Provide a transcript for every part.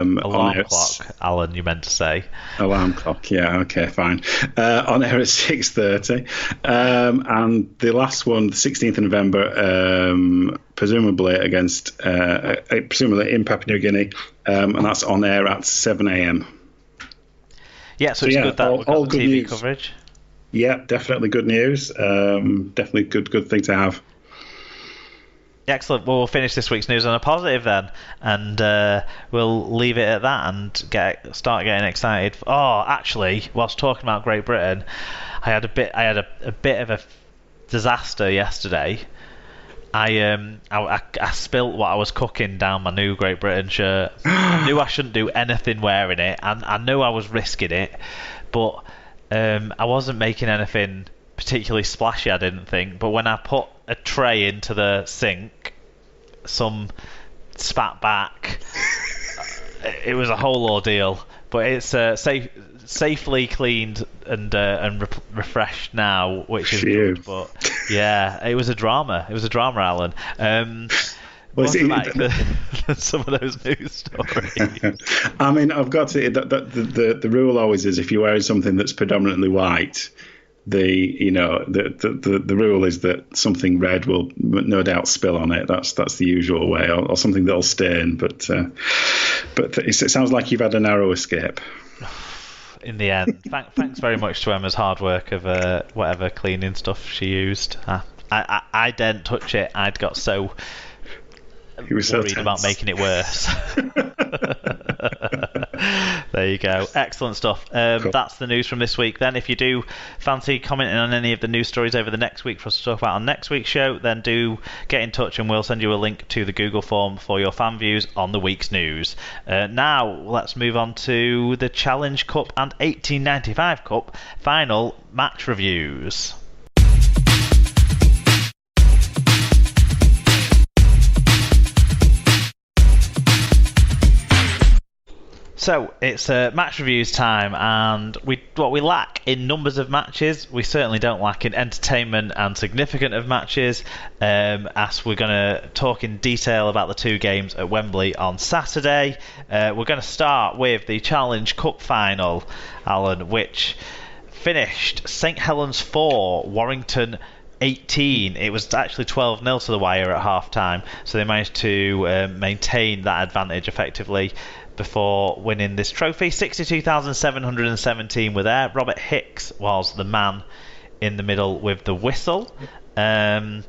On Alarm air clock, Alan, you meant to say. Alarm clock, yeah, okay, fine. On air at 6:30, and the last one, the 16th of November, presumably presumably in Papua New Guinea, and that's on air at 7 a.m. Yeah, so it's good that we've got all the good TV news. coverage. Yeah, definitely good news. Definitely good thing to have. Excellent. Well, we'll finish this week's news on a positive then, and we'll leave it at that and start getting excited. Oh, actually, whilst talking about Great Britain, I had a bit of a disaster yesterday. I spilt what I was cooking down my new Great Britain shirt. I knew I shouldn't do anything wearing it, and I knew I was risking it, but I wasn't making anything particularly splashy, I didn't think. But when I put a tray into the sink, some spat back. It was a whole ordeal, but it's safely cleaned and refreshed now, which is good. But yeah, it was a drama. It was a drama, Alan. What's like some of those news stories? I mean, I've got to. The rule always is if you're wearing something that's predominantly white, the rule is that something red will no doubt spill on it. That's the usual way, or something that'll stain. But it sounds like you've had a narrow escape. In the end, thanks very much to Emma's hard work of whatever cleaning stuff she used. I didn't touch it. I'd got so worried about making it worse. There you go. Excellent stuff. Cool. That's the news from this week. Then if you do fancy commenting on any of the news stories over the next week for us to talk about on next week's show, then do get in touch and we'll send you a link to the Google form for your fan views on the week's news. Now let's move on to the Challenge Cup and 1895 Cup final match reviews. So it's match reviews time, and what we lack in numbers of matches, we certainly don't lack in entertainment and significance of matches. As we're going to talk in detail about the two games at Wembley on Saturday. We're going to start with the Challenge Cup final, Alan, which finished St Helens 4, Warrington 18. It was actually 12-0 to the wire at half time, so they managed to maintain that advantage effectively before winning this trophy. 62,717 were there. Robert Hicks was the man in the middle with the whistle. We'll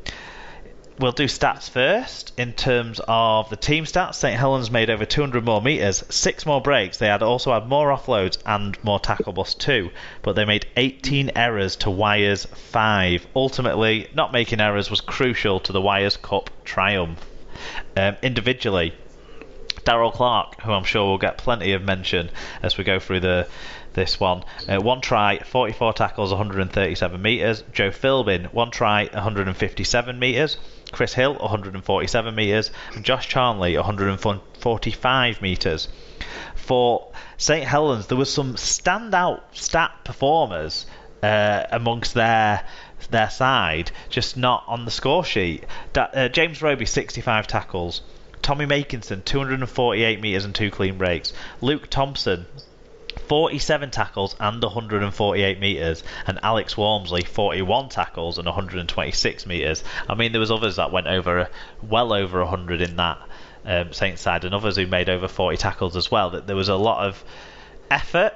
do stats first. In terms of the team stats, St Helens made over 200 more metres, 6 more breaks. They also had more offloads and more tackle bust too, but they made 18 errors to Wyre's 5. Ultimately, not making errors was crucial to the Wyre's Cup triumph. Individually, Darryl Clark, who I'm sure will get plenty of mention as we go through this one. 1 try, 44 tackles, 137 metres. Joe Philbin, 1 try, 157 metres. Chris Hill, 147 metres. And Josh Charnley, 145 metres. For St Helens, there was some standout stat performers amongst their side, just not on the score sheet. James Roby, 65 tackles. Tommy Makinson, 248 metres and 2 clean breaks. Luke Thompson, 47 tackles and 148 metres. And Alex Walmsley, 41 tackles and 126 metres. I mean, there was others that went well over 100 in that Saints side, and others who made over 40 tackles as well. There was a lot of effort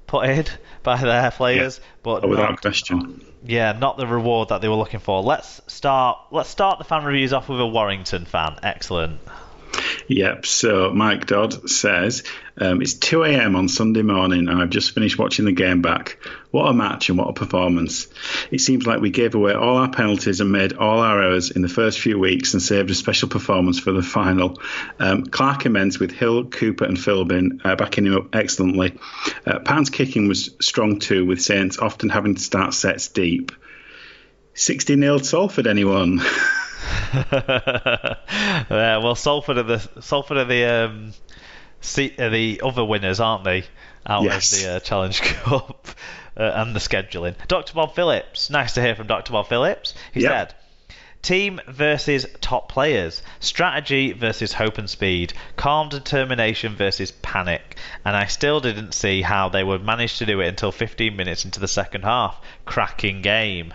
put in by their players, but without question. Yeah, not the reward that they were looking for. Let's start the fan reviews off with a Warrington fan. Excellent. Yep, so Mike Dodd says, it's 2 a.m. on Sunday morning and I've just finished watching the game back. What a match and what a performance. It seems like we gave away all our penalties and made all our errors in the first few weeks and saved a special performance for the final. Clark immense with Hill, Cooper and Philbin backing him up excellently. Pan's kicking was strong too, with Saints often having to start sets deep. 60-0 Salford, anyone? Yeah, well, Salford are the other winners, aren't they? Out of the Challenge Cup and the scheduling. Dr. Bob Phillips, nice to hear from Dr. Bob Phillips. He said, Team versus top players. Strategy versus hope and speed. Calm determination versus panic. And I still didn't see how they would manage to do it until 15 minutes into the second half. Cracking game.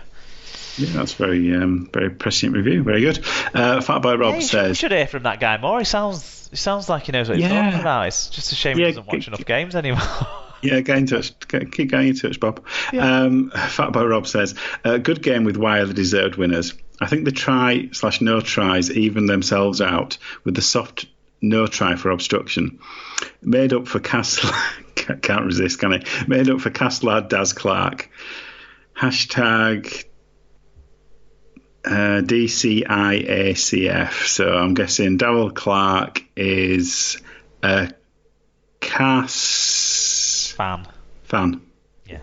Yeah, that's very prescient review. Very good. Fatboy Rob says... You should hear from that guy more. He sounds like he knows what he's talking about. It's just a shame he doesn't watch enough games anymore. Yeah, get in touch. Keep getting in touch, Bob. Yeah. Fatboy Rob says, good game with wildly deserved winners. I think the try/no tries even themselves out with the soft no try for obstruction. Made up for Castle... Can't resist, can I? Made up for Castlad Daz Clark. Hashtag... DCIACF. So I'm guessing Darryl Clark is a Cass fan. Yeah.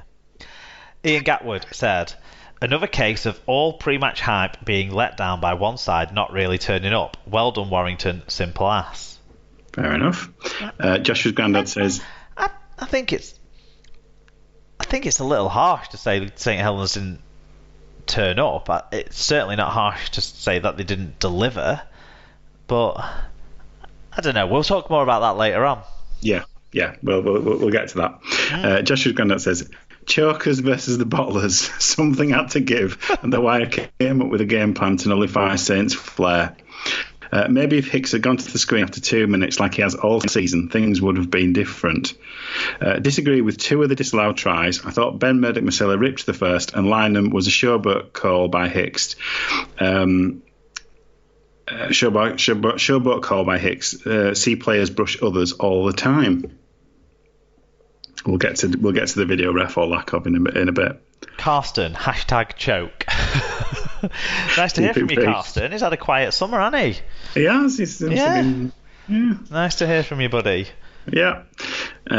Ian Gatwood said, another case of all pre-match hype being let down by one side not really turning up. Well done, Warrington. Simple as. Fair enough. Joshua's granddad says, I think it's a little harsh to say St Helens didn't turn up. It's certainly not harsh to say that they didn't deliver, but I don't know. We'll talk more about that later on. Yeah. We'll get to that. Joshua's granddad says, chokers versus the bottlers. Something had to give, and the Wire came up with a game plan to nullify Saints' flair. Maybe if Hicks had gone to the screen after 2 minutes like he has all season, things would have been different. Disagree with two of the disallowed tries. I thought Ben Murdoch-Masila ripped the first, and Lynham was a showboat call by Hicks. Showboat call by Hicks. See players brush others all the time. We'll get to the video ref or lack of in a bit. Karsten, hashtag choke. Nice to hear from you, Karsten. He's had a quiet summer, hasn't he? He has. Been, Nice to hear from you, buddy. Yeah. Lee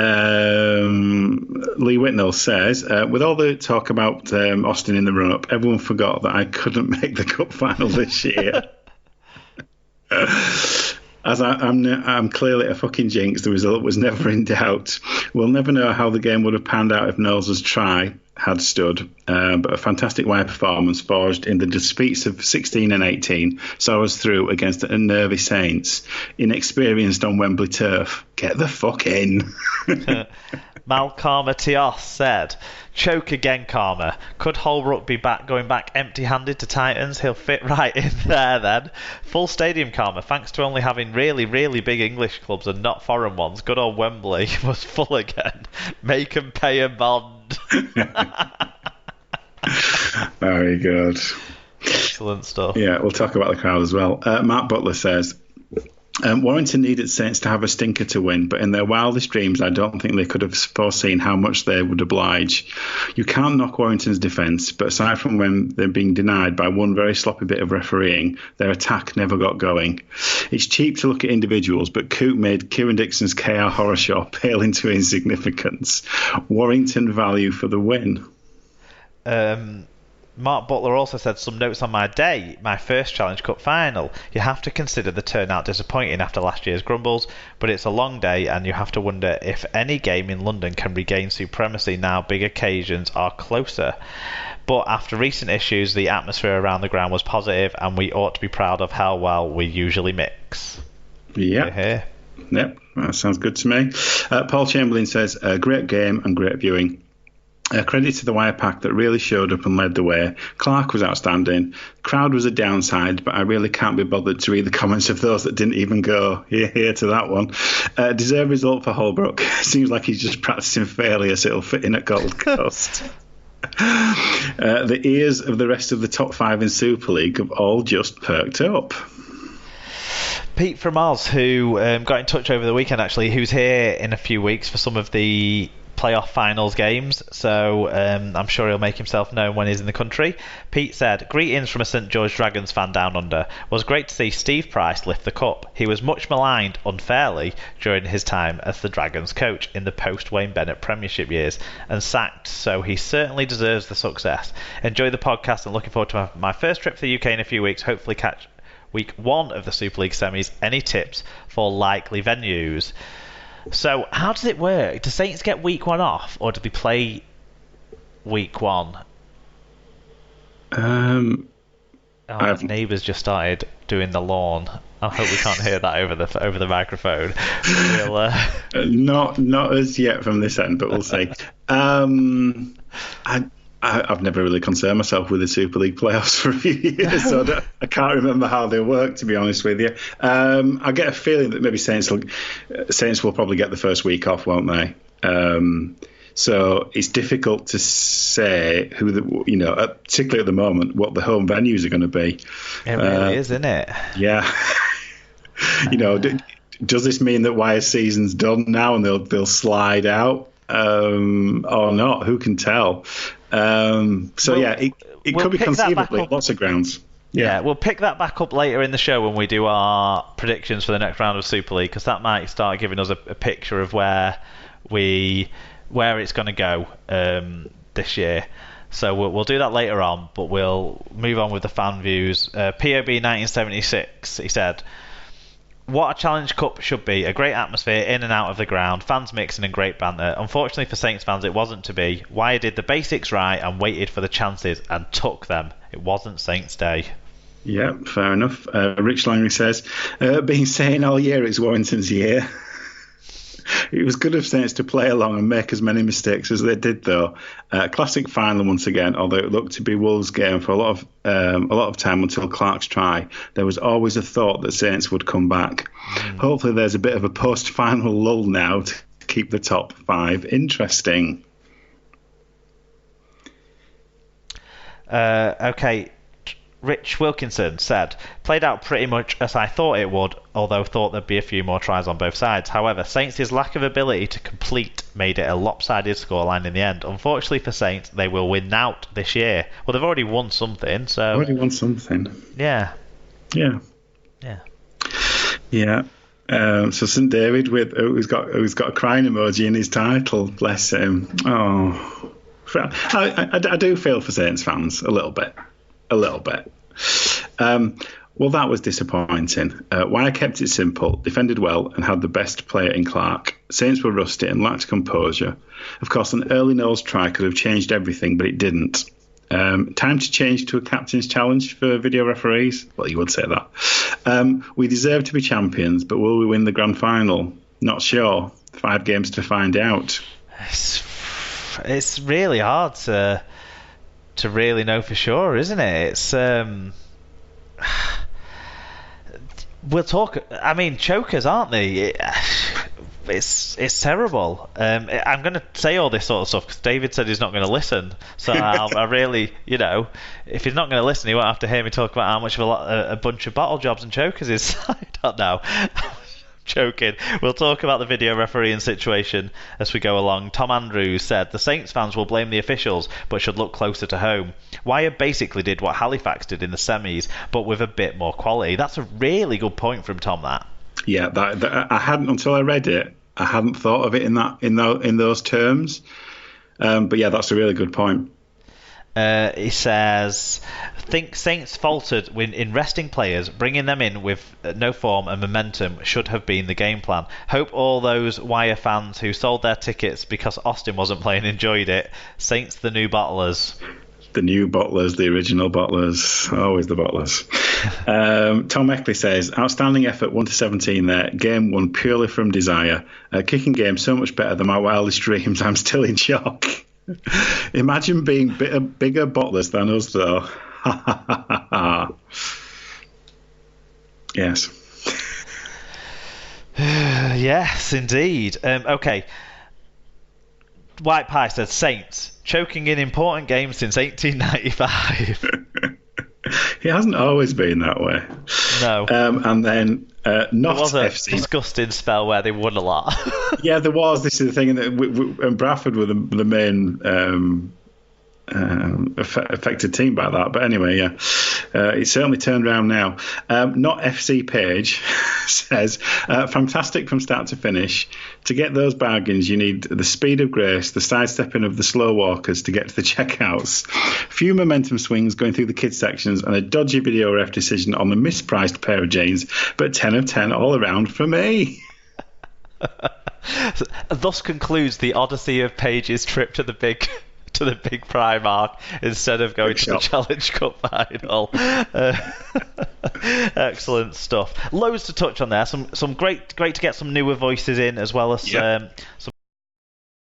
Whitnell says, with all the talk about Austin in the run-up, everyone forgot that I couldn't make the cup final this year. As I'm clearly a fucking jinx, the result was never in doubt. We'll never know how the game would have panned out if Knowles' try had stood, but a fantastic Wire performance forged in the defeats of 16 and 18 saw us through against a nervy Saints, inexperienced on Wembley turf. Get the fuck in. Malkarma Tios said, choke again, Karma. Could Holbrook be going back empty-handed to Titans? He'll fit right in there then. Full stadium, Karma, thanks to only having really, really big English clubs and not foreign ones. Good old Wembley was full again. Make 'em pay a bond. Very good. Excellent stuff. Yeah, we'll talk about the crowd as well. Matt Butler says, Warrington needed Saints to have a stinker to win, but in their wildest dreams, I don't think they could have foreseen how much they would oblige. You can't knock Warrington's defence, but aside from when they're being denied by one very sloppy bit of refereeing, their attack never got going. It's cheap to look at individuals, but Coop made Kieran Dixon's KR horror show pale into insignificance. Warrington value for the win. Mark Butler also said, some notes on my day, my first Challenge Cup final. You have to consider the turnout disappointing after last year's grumbles, but it's a long day and you have to wonder if any game in London can regain supremacy now big occasions are closer. But after recent issues, the atmosphere around the ground was positive and we ought to be proud of how well we usually mix. Yeah. Yep, that sounds good to me. Paul Chamberlain says, great game and great viewing. Credit to the Wire pack that really showed up and led the way. Clark was outstanding. Crowd was a downside, but I really can't be bothered to read the comments of those that didn't even go. Here to that one. Deserved result for Holbrook. Seems like he's just practicing failure, so it'll fit in at Gold Coast. The ears of the rest of the top five in Super League have all just perked up. Pete from Oz, who got in touch over the weekend, actually, who's here in a few weeks for some of the playoff finals games, so I'm sure he'll make himself known when he's in the country. Pete said, greetings from a St George Dragons fan down under. Was great to see Steve Price lift the cup. He was much maligned unfairly during his time as the Dragons coach in the post Wayne Bennett Premiership years and sacked, so he certainly deserves the success. Enjoy the podcast and looking forward to my first trip to the UK in a few weeks. Hopefully catch week 1 of the Super League semis. Any tips for likely venues? So, how does it work? Do Saints get week 1 off, or do they play week 1? Oh, my neighbours just started doing the lawn. I hope we can't hear that over the microphone. We'll, Not as yet from this end, but we'll see. I've never really concerned myself with the Super League playoffs for a few years, so I can't remember how they work, to be honest with you. I get a feeling that maybe Saints will probably get the first week off, won't they? So it's difficult to say particularly at the moment, what the home venues are going to be. It really is, isn't it? Yeah. Does this mean that Wire season's done now and they'll slide out or not? Who can tell? It could be conceivably lots of grounds. Yeah, we'll pick that back up later in the show when we do our predictions for the next round of Super League, because that might start giving us a picture of where it's going to go this year. So we'll do that later on, but we'll move on with the fan views. POB 1976, he said, what a Challenge Cup should be, a great atmosphere in and out of the ground, fans mixing and great banter. Unfortunately for Saints fans, it wasn't to be. Wire did the basics right and waited for the chances and took them. It wasn't Saints Day. Yeah, fair enough. Rich Langley says, been saying all year it's Warrington's year. It was good of Saints to play along and make as many mistakes as they did, though. Classic final once again, although it looked to be Wolves' game for a lot of time until Clark's try. There was always a thought that Saints would come back. Hopefully there's a bit of a post-final lull now to keep the top five interesting. Okay. Rich Wilkinson said, played out pretty much as I thought it would, although thought there'd be a few more tries on both sides. However, Saints' lack of ability to complete made it a lopsided scoreline in the end. Unfortunately for Saints, they will win out this year. Well, they've already won something, so... Yeah. So St David who's got a crying emoji in his title, bless him. Oh, I do feel for Saints fans a little bit. Well, that was disappointing. Wire kept it simple, defended well, and had the best player in Clark. Saints were rusty and lacked composure. Of course, an early nose try could have changed everything, but it didn't. Time to change to a captain's challenge for video referees? Well, you would say that. We deserve to be champions, but will we win the grand final? Not sure. 5 games to find out. It's really hard to really know for sure, isn't it? It's we'll talk. I mean, chokers, aren't they? It's terrible. I'm going to say all this sort of stuff because David said he's not going to listen. So I really, if he's not going to listen, he won't have to hear me talk about how much of a bunch of Bottlejobs and chokers is. I don't know. Joking. We'll talk about the video refereeing situation as we go along. Tom Andrews said the Saints fans will blame the officials but should look closer to home. Wire basically did what Halifax did in the semis but with a bit more quality. That's a really good point from Tom, that. Yeah, that I hadn't, until I read it, I hadn't thought of it in those terms. But yeah, that's a really good point. He says, think Saints faltered in resting players. Bringing them in with no form and momentum should have been the game plan. Hope all those Wire fans who sold their tickets because Austin wasn't playing enjoyed it. Saints the new bottlers. The new bottlers, the original bottlers, always the bottlers. Tom Eckley says, outstanding effort 1-17 there. Game won purely from desire. Kicking game so much better than my wildest dreams. I'm still in shock. Imagine being bigger bottlers than us, though. Yes. Yes, indeed. Okay. White Pie says, Saints, choking in important games since 1895. It hasn't always been that way. No. And then not there was a FC. disgusting spell where they won a lot. Yeah, there was. This is the thing. And Bradford were the main affected team by that. But anyway, yeah, it's certainly turned around now. Not FC Page says, fantastic from start to finish. To get those bargains, you need the speed of grace, the sidestepping of the slow walkers to get to the checkouts, few momentum swings going through the kids sections, and a dodgy video ref decision on the mispriced pair of jeans. But 10 of 10 all around for me. Thus concludes the odyssey of Page's trip to the big to the big Primark instead of going Big to the shop. Challenge Cup final. Excellent stuff. Loads to touch on there. Some great to get some newer voices in, as well as some